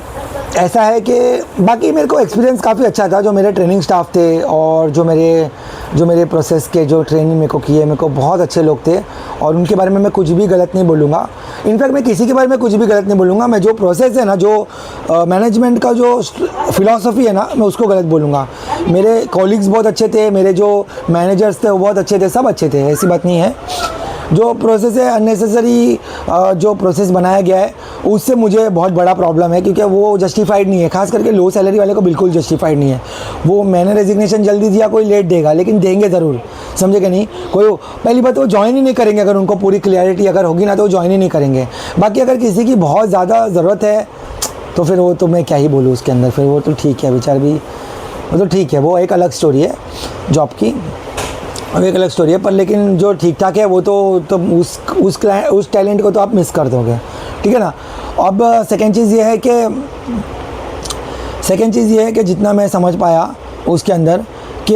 ऐसा है कि बाकी मेरे को एक्सपीरियंस काफ़ी अच्छा था, जो मेरे ट्रेनिंग स्टाफ थे और जो मेरे प्रोसेस के जो ट्रेनिंग मेरे को किए, मेरे को बहुत अच्छे लोग थे, और उनके बारे में मैं कुछ भी गलत नहीं बोलूँगा। इनफैक्ट मैं किसी के बारे में कुछ भी गलत नहीं बोलूँगा, मैं जो प्रोसेस है ना, जो मैनेजमेंट का जो फिलॉसफी है ना, मैं उसको गलत बोलूँगा। मेरे कॉलीग्स बहुत अच्छे थे, मेरे जो मैनेजर्स थे वो बहुत अच्छे थे, सब अच्छे थे, ऐसी बात नहीं है। जो प्रोसेस है अननेसेसरी, जो प्रोसेस बनाया गया है, उससे मुझे बहुत बड़ा प्रॉब्लम है, क्योंकि वो जस्टिफाइड नहीं है, खास करके लो सैलरी वाले को बिल्कुल जस्टिफाइड नहीं है। वो मैंने रेजिग्नेशन जल्दी दिया, कोई लेट देगा, लेकिन देंगे ज़रूर, समझे कि नहीं? कोई पहली बात, वो ज्वाइन ही नहीं करेंगे, अगर उनको पूरी क्लियरिटी अगर होगी ना तो वो ज्वाइन ही नहीं करेंगे। बाकी अगर किसी की बहुत ज़्यादा ज़रूरत है तो फिर वो तो मैं क्या ही बोलूँ उसके अंदर, फिर वो तो ठीक है, बेचार भी वो तो ठीक है, वो एक अलग स्टोरी है जॉब की, अब एक अलग स्टोरी है। पर लेकिन जो ठीक ठाक है वो तो उस टैलेंट को तो आप मिस कर दोगे, ठीक है ना? अब सेकेंड चीज़ ये है कि जितना मैं समझ पाया उसके अंदर कि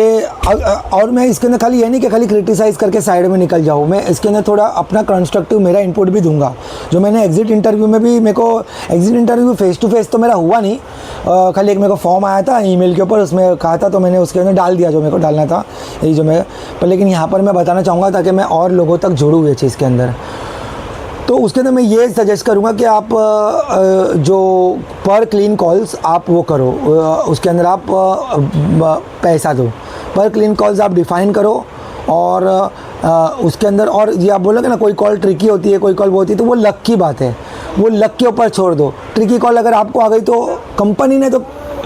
और मैं इसके अंदर खाली ये नहीं कि खाली क्रिटिसाइज़ करके साइड में निकल जाऊँ, मैं इसके अंदर थोड़ा अपना कंस्ट्रक्टिव मेरा इनपुट भी दूंगा। जो मैंने एग्ज़िट इंटरव्यू में भी, मेरे को exit interview face to face तो मेरा हुआ नहीं, खाली एक मेरे को फॉर्म आया था ईमेल के ऊपर, उसमें कहा था, तो मैंने उसके अंदर डाल दिया जो मेरे को डालना था, यही जो मैं पर लेकिन यहाँ पर मैं बताना चाहूँगा ताकि मैं और लोगों तक जुड़ूँ ये चीज़ के अंदर। तो उसके अंदर मैं ये सजेस्ट करूँगा कि आप जो पर क्लीन कॉल्स आप वो करो, उसके अंदर आप पैसा दो, पर क्लीन कॉल्स आप डिफ़ाइन करो, और उसके अंदर और ये आप बोलोगे ना कोई कॉल ट्रिकी होती है, कोई कॉल वो होती है, तो वो लक की बात है, वो लक के ऊपर छोड़ दो। ट्रिकी कॉल अगर आपको आ गई तो कंपनी ने तो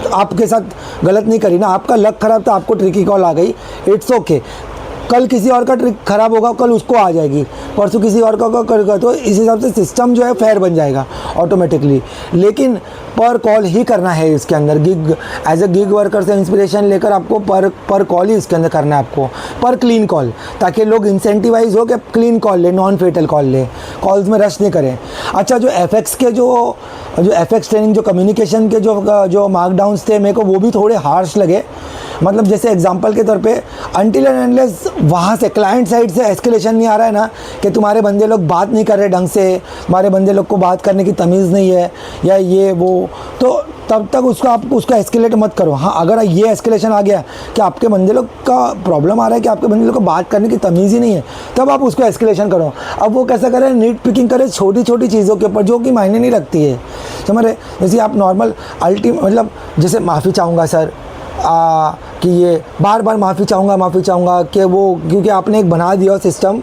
आपके साथ गलत नहीं करी ना, आपका लक खराब था, आपको ट्रिकी कॉल आ गई, इट्स ओके। कल किसी और का ट्रिक खराब होगा, कल उसको आ जाएगी, परसों किसी और का करेगा, तो इस हिसाब से सिस्टम जो है फेयर बन जाएगा ऑटोमेटिकली। लेकिन पर कॉल ही करना है इसके अंदर, gig as a gig worker से इंस्पिरेशन लेकर आपको पर कॉल ही इसके अंदर करना है आपको, पर क्लीन कॉल, ताकि लोग इंसेंटिवाइज हो कि क्लीन कॉल ले, नॉन फेटल कॉल ले, कॉल्स में रश नहीं करें। अच्छा, जो एफएक्स के जो एफएक्स ट्रेनिंग, जो कम्युनिकेशन के जो मार्कडाउन्स थे, मेरे को वो भी थोड़े हार्श लगे। मतलब जैसे एग्जांपल के तौर पे, अनटिल एंड अनलेस वहाँ से क्लाइंट साइड से एस्केलेशन नहीं आ रहा है ना, कि तुम्हारे बंदे लोग बात नहीं कर रहे ढंग से, तुम्हारे बंदे लोग को बात करने की तमीज़ नहीं है या ये वो, तो तब तक उसको एस्केलेट मत करो। हाँ, अगर ये एस्केलेशन आ गया कि आपके बंदे लोग का प्रॉब्लम आ रहा है कि आपके बंदे लोग को बात करने की तमीज़ ही नहीं है, तब आप उसको एस्केलेशन करो। अब वो कैसा करें, नीट पिकिंग करें छोटी छोटी चीज़ों के ऊपर जो कि मायने नहीं रखती है, समझ रहे। जैसे आप नॉर्मल मतलब जैसे माफ़ी चाहूँगा सर, कि ये बार बार माफ़ी चाहूँगा कि वो, क्योंकि आपने एक बना दिया सिस्टम,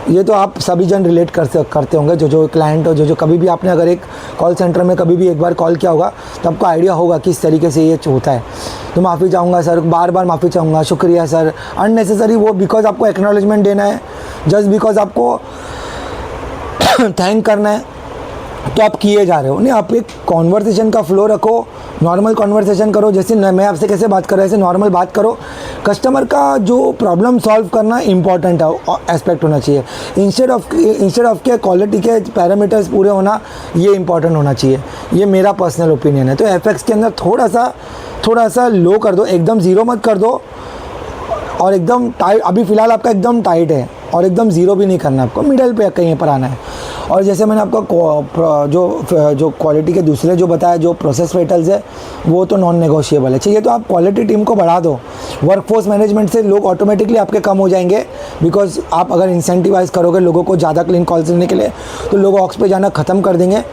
ये तो आप सभी जन रिलेट करते होंगे, जो क्लाइंट हो, जो कभी भी आपने अगर एक कॉल सेंटर में कभी भी एक बार कॉल किया होगा, तो आपको आइडिया होगा किस तरीके से ये होता है। तो माफ़ी चाहूँगा सर, बार बार माफ़ी चाहूँगा, शुक्रिया सर, अननेसेसरी वो, बिकॉज आपको एक्नॉलेजमेंट देना है, जस्ट बिकॉज आपको थैंक करना है, तो आप किए जा रहे हो। नहीं, आप एक कॉन्वर्सेशन का फ्लो रखो, नॉर्मल कॉन्वर्सेशन करो, जैसे मैं आपसे कैसे बात कर रहा हूँ ऐसे नॉर्मल बात करो। कस्टमर का जो प्रॉब्लम सॉल्व करना इंपॉर्टेंट एस्पेक्ट होना चाहिए, इंस्टेड ऑफ के क्वालिटी के पैरामीटर्स पूरे होना, ये इंपॉर्टेंट होना चाहिए। ये मेरा पर्सनल ओपिनियन है। तो एफएक्स के अंदर थोड़ा सा लो कर दो, एकदम ज़ीरो मत कर दो, और एकदम टाइट, अभी फ़िलहाल आपका एकदम टाइट है, और एकदम ज़ीरो भी नहीं करना, आपको मिडल पे कहीं पर आना है। और जैसे मैंने आपका जो क्वालिटी के दूसरे जो बताया, जो प्रोसेस फेटल्स है, वो तो नॉन नेगोशिएबल है। चाहिए तो आप क्वालिटी टीम को बढ़ा दो, वर्कफोर्स मैनेजमेंट से लोग ऑटोमेटिकली आपके कम हो जाएंगे, बिकॉज आप अगर इंसेंटिवाइज करोगे लोगों को ज़्यादा क्लीन कॉल्स लेने के लिए, तो लोग ऑक्स पे जाना ख़त्म कर देंगे,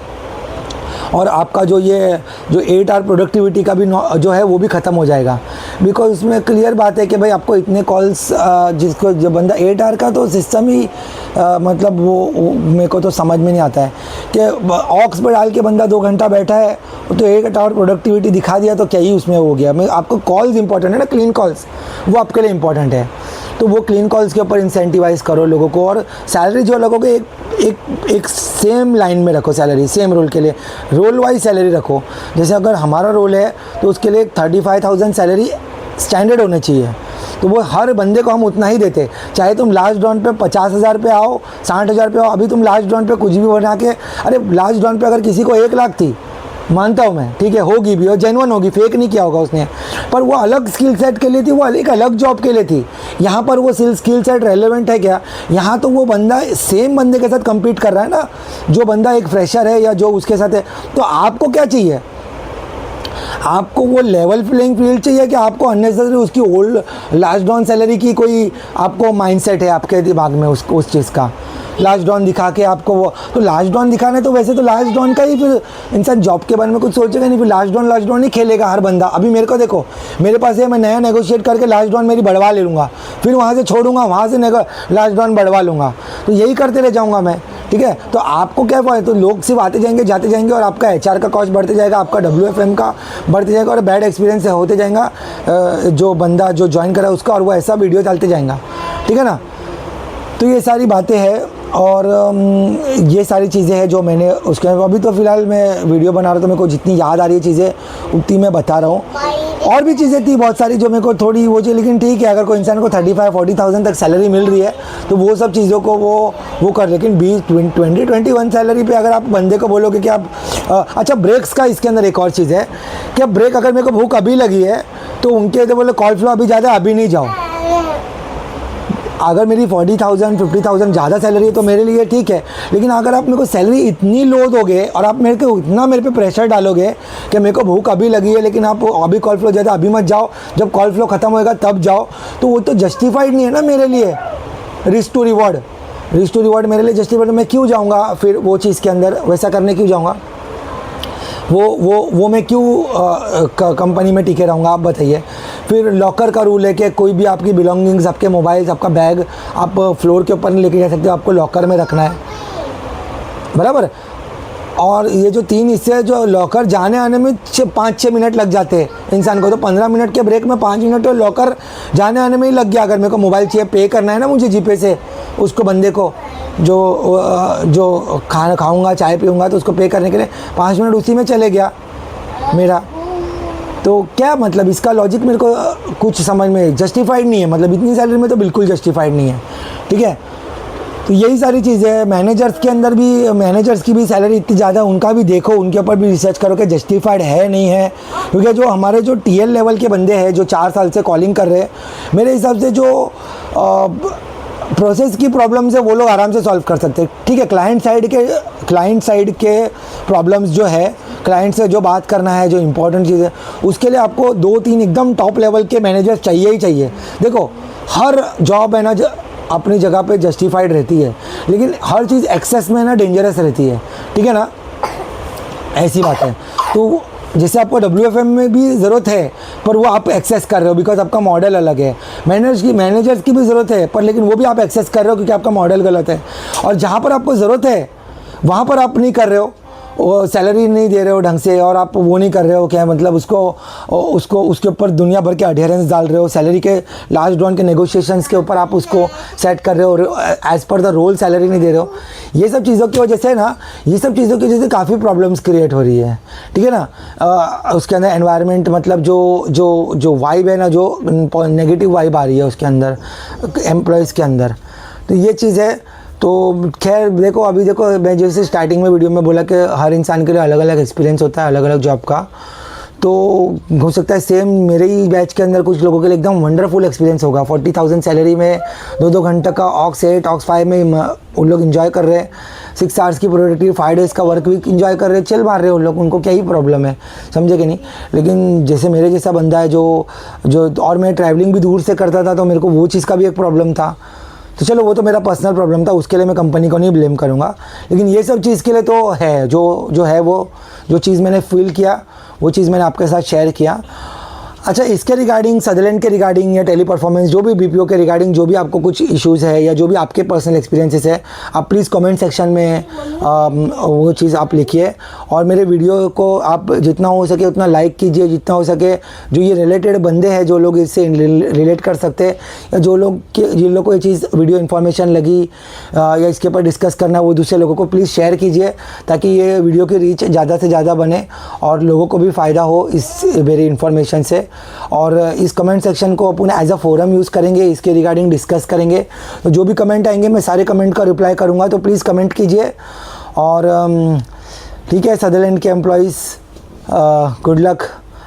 और आपका जो 8 आवर प्रोडक्टिविटी का भी जो है वो भी ख़त्म हो जाएगा। बिकॉज उसमें क्लियर बात है कि भाई आपको इतने कॉल्स, जिसको जो बंदा 8 आवर का, तो सिस्टम ही मतलब वो मेरे को तो समझ में नहीं आता है कि ऑक्स पर डाल के बंदा 2 घंटा बैठा है, तो 8 आवर प्रोडक्टिविटी दिखा दिया, तो क्या ही उसमें हो गया। आपको कॉल्स इंपॉर्टेंट है ना, क्लीन कॉल्स, वो आपके लिए इंपॉर्टेंट है, तो वो क्लीन कॉल्स के ऊपर इंसेंटिवाइज़ करो लोगों को। और सैलरी जो लगोगे एक सेम लाइन में रखो, सैलरी सेम रोल के लिए रोल वाइज सैलरी रखो। जैसे अगर हमारा रोल है तो उसके लिए 35,000 सैलरी स्टैंडर्ड होनी चाहिए, तो वो हर बंदे को हम उतना ही देते। चाहे तुम लास्ट राउंड पे 50,000 पे आओ, 60,000 पे आओ, अभी तुम लास्ट राउंड पे कुछ भी बना के, अरे लास्ट राउंड पे अगर किसी को 1 लाख थी, मानता हूँ मैं, ठीक है, होगी भी और जेन्युइन होगी, फेक नहीं किया होगा उसने, पर वो अलग स्किल सेट के लिए थी, वो एक अलग जॉब के लिए थी। यहाँ पर वो स्किल सेट रेलेवेंट है क्या? यहाँ तो वो बंदा सेम बंदे के साथ कम्पीट कर रहा है ना, जो बंदा एक फ्रेशर है या जो उसके साथ है। तो आपको क्या चाहिए? आपको वो लेवल प्लेइंग फील्ड चाहिए कि आपको अननेसेसरी उसकी ओल्ड लास्ट डाउन सैलरी की कोई आपको माइंडसेट है आपके दिमाग में उस चीज़ का, लास्ट डाउन दिखा के आपको वो, तो लास्ट डाउन दिखाना है तो वैसे तो लास्ट डाउन का ही फिर इंसान जॉब के बारे में कुछ सोचेगा नहीं, फिर लास्ट डाउन ही खेलेगा हर बंदा। अभी मेरे को देखो, मेरे पास है, मैं नया नेगोशिएट करके लास्ट डाउन मेरी बढ़वा ले लूँगा, फिर वहाँ से छोड़ूंगा, वहाँ से लास्ट डाउन बढ़वा लूँगा, तो यही करते रह जाऊँगा मैं, ठीक है। तो आपको क्या है, तो लोग सिर्फ आते जाएंगे जाते जाएंगे, और आपका HR का कॉस्ट बढ़ते जाएगा, आपका WFM का बढ़ते जाएगा, और बैड एक्सपीरियंस होते जाएगा जो बंदा जो ज्वाइन करा उसका, और वो ऐसा वीडियो चलते जाएगा, ठीक है ना। तो ये सारी बातें हैं, और ये सारी चीज़ें हैं जो मैंने उसके अभी तो फ़िलहाल मैं वीडियो बना रहा था, मेरे को जितनी याद आ रही है चीज़ें उतनी मैं बता रहा हूँ। और भी चीज़ें थी बहुत सारी जो मेरे को थोड़ी वो चाहिए, लेकिन ठीक है, अगर कोई इंसान को 35-40,000 तक सैलरी मिल रही है तो वो सब चीज़ों को वो कर, लेकिन 20-21 सैलरी पे अगर आप बंदे को बोलोगे कि आप अच्छा ब्रेक्स का इसके अंदर एक और चीज़ है कि ब्रेक, अगर मेरे को भूख अभी लगी है तो उनके तो बोले कॉल फ्लो अभी ज़्यादा, अभी नहीं जाओ। अगर मेरी 40,000-50,000 ज़्यादा सैलरी है तो मेरे लिए ठीक है, लेकिन अगर आप मेरे को सैलरी इतनी लो दोगे और आप मेरे को इतना मेरे पे प्रेशर डालोगे कि मेरे को भूख अभी लगी है लेकिन आप अभी कॉल फ्लो ज़्यादा, अभी मत जाओ, जब कॉल फ्लो ख़त्म होएगा तब जाओ, तो वो तो जस्टिफाइड नहीं है ना मेरे लिए। रिस्क टू रिवॉर्ड मेरे लिए जस्टिफाइड, मैं क्यों जाऊँगा फिर वो चीज़ के अंदर, वैसा करने क्यों जाऊँगा? वो मैं क्यों कंपनी में टिके रहूँगा, आप बताइए। फिर लॉकर का रूल है कि कोई भी आपकी बिलोंगिंग्स, आपके मोबाइल्स, आपका बैग आप फ्लोर के ऊपर नहीं लेके जा सकते, आपको लॉकर में रखना है, बराबर। और ये जो 3 हिस्से हैं, जो लॉकर जाने आने में 5-6 मिनट लग जाते हैं इंसान को, तो 15 मिनट के ब्रेक में 5 मिनट तो लॉकर जाने आने में ही लग गया। अगर मेरे को मोबाइल चाहिए, पे करना है ना मुझे जीपे से उसको, बंदे को जो खाना खाऊंगा, चाय पीऊँगा, तो उसको पे करने के लिए 5 मिनट उसी में चले गया मेरा। तो क्या मतलब इसका लॉजिक मेरे को कुछ समझ में जस्टिफाइड नहीं है, मतलब इतनी सैलरी में तो बिल्कुल जस्टिफाइड नहीं है, ठीक है। तो यही सारी चीज़ें हैं। मैनेजर्स के अंदर भी, मैनेजर्स की भी सैलरी इतनी ज़्यादा, उनका भी देखो, उनके ऊपर भी रिसर्च करो कि जस्टिफाइड है नहीं है। क्योंकि जो हमारे जो टीएल लेवल के बंदे हैं जो 4 साल से कॉलिंग कर रहे हैं, मेरे हिसाब से जो प्रोसेस की प्रॉब्लम्स है वो लोग आराम से सॉल्व कर सकते हैं, ठीक है। क्लाइंट साइड के प्रॉब्लम्स जो है, क्लाइंट से जो बात करना है, जो इंपॉर्टेंट चीज़ है, उसके लिए आपको 2-3 एकदम टॉप लेवल के मैनेजर्स चाहिए ही चाहिए। देखो, हर जॉब है ना अपनी जगह पे जस्टिफाइड रहती है, लेकिन हर चीज़ एक्सेस में ना डेंजरस रहती है, ठीक है ना, ऐसी बात है। तो जैसे आपको WFM में भी ज़रूरत है, पर वो आप एक्सेस कर रहे हो बिकॉज आपका मॉडल अलग है। मैनेजर्स की भी ज़रूरत है, पर लेकिन वो भी आप एक्सेस कर रहे हो क्योंकि आपका मॉडल गलत है। और जहाँ पर आपको ज़रूरत है वहाँ पर आप नहीं कर रहे हो, वो सैलरी नहीं दे रहे हो ढंग से, और आप वो नहीं कर रहे हो, क्या मतलब उसके ऊपर दुनिया भर के अडेरेंस डाल रहे हो, सैलरी के लास्ट ड्रॉन के नेगोशिएशंस के ऊपर आप उसको सेट कर रहे हो, as per the role salary नहीं दे रहे हो। ये सब चीज़ों की वजह से ना, ये सब चीज़ों की वजह से काफ़ी प्रॉब्लम्स क्रिएट हो रही है, ठीक है ना। उसके अंदर एनवायरनमेंट, मतलब जो वाइब है ना, जो नेगेटिव वाइब आ रही है उसके अंदर एम्प्लॉयज़ के अंदर, तो ये चीज़ है। तो खैर देखो, अभी देखो, मैं जैसे स्टार्टिंग में वीडियो में बोला कि हर इंसान के लिए अलग अलग एक्सपीरियंस होता है, अलग अलग जॉब का। तो हो सकता है सेम मेरे ही बैच के अंदर कुछ लोगों के लिए एकदम वंडरफुल एक्सपीरियंस होगा। 40,000 सैलरी में 2-2 घंटे का ऑक्स 8 ऑक्स 5 में उन लोग इन्जॉय कर रहे हैं, 6 आवर्स की प्रोडक्टिव 5 डेज़ का वर्क वीक इन्जॉय कर रहे हैं, चल मार रहे हैं उन लोग, उनको क्या ही प्रॉब्लम है, समझे कि नहीं। लेकिन जैसे मेरे जैसा बंदा है जो और मैं ट्रैवलिंग भी दूर से करता था, तो मेरे को वो चीज़ का भी एक प्रॉब्लम था। तो चलो, वो तो मेरा पर्सनल प्रॉब्लम था, उसके लिए मैं कंपनी को नहीं ब्लेम करूँगा। लेकिन ये सब चीज़ के लिए तो है, जो है वो जो चीज़ मैंने फील किया, वो चीज़ मैंने आपके साथ शेयर किया। अच्छा, इसके रिगार्डिंग, सदरलैंड के रिगार्डिंग या टेली परफॉर्मेंस, जो भी BPO के रिगार्डिंग जो भी आपको कुछ इश्यूज़ है या जो भी आपके पर्सनल एक्सपीरियंसेस है, आप प्लीज़ कमेंट सेक्शन में वो चीज़ आप लिखिए। और मेरे वीडियो को आप जितना हो सके उतना लाइक कीजिए, जितना हो सके जो ये रिलेटेड बंदे हैं, जो लोग इससे रिलेट कर सकते हैं, या जिन लोगों को ये चीज़ वीडियो इन्फॉर्मेशन लगी या इसके ऊपर डिस्कस करना, वो दूसरे लोगों को प्लीज़ शेयर कीजिए, ताकि ये वीडियो की रीच ज़्यादा से ज़्यादा बने और लोगों को भी फ़ायदा हो इस मेरी इन्फॉर्मेशन से। और इस कमेंट सेक्शन को अपन एज अ फोरम यूज़ करेंगे, इसके रिगार्डिंग डिस्कस करेंगे। तो जो भी कमेंट आएंगे मैं सारे कमेंट का रिप्लाई करूँगा, तो प्लीज़ कमेंट कीजिए। और ठीक है, सदरलैंड के एम्प्लॉइज़, गुड लक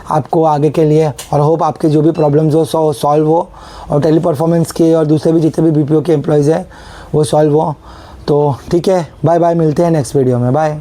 आपको आगे के लिए, और होप आपके जो भी प्रॉब्लम्स हो सॉल्व हो, और टेली परफॉर्मेंस के और दूसरे भी जितने भी BPO के एम्प्लॉइज़ हैं वो सॉल्व हो। तो ठीक है, बाय बाय, मिलते हैं नेक्स्ट वीडियो में, बाय।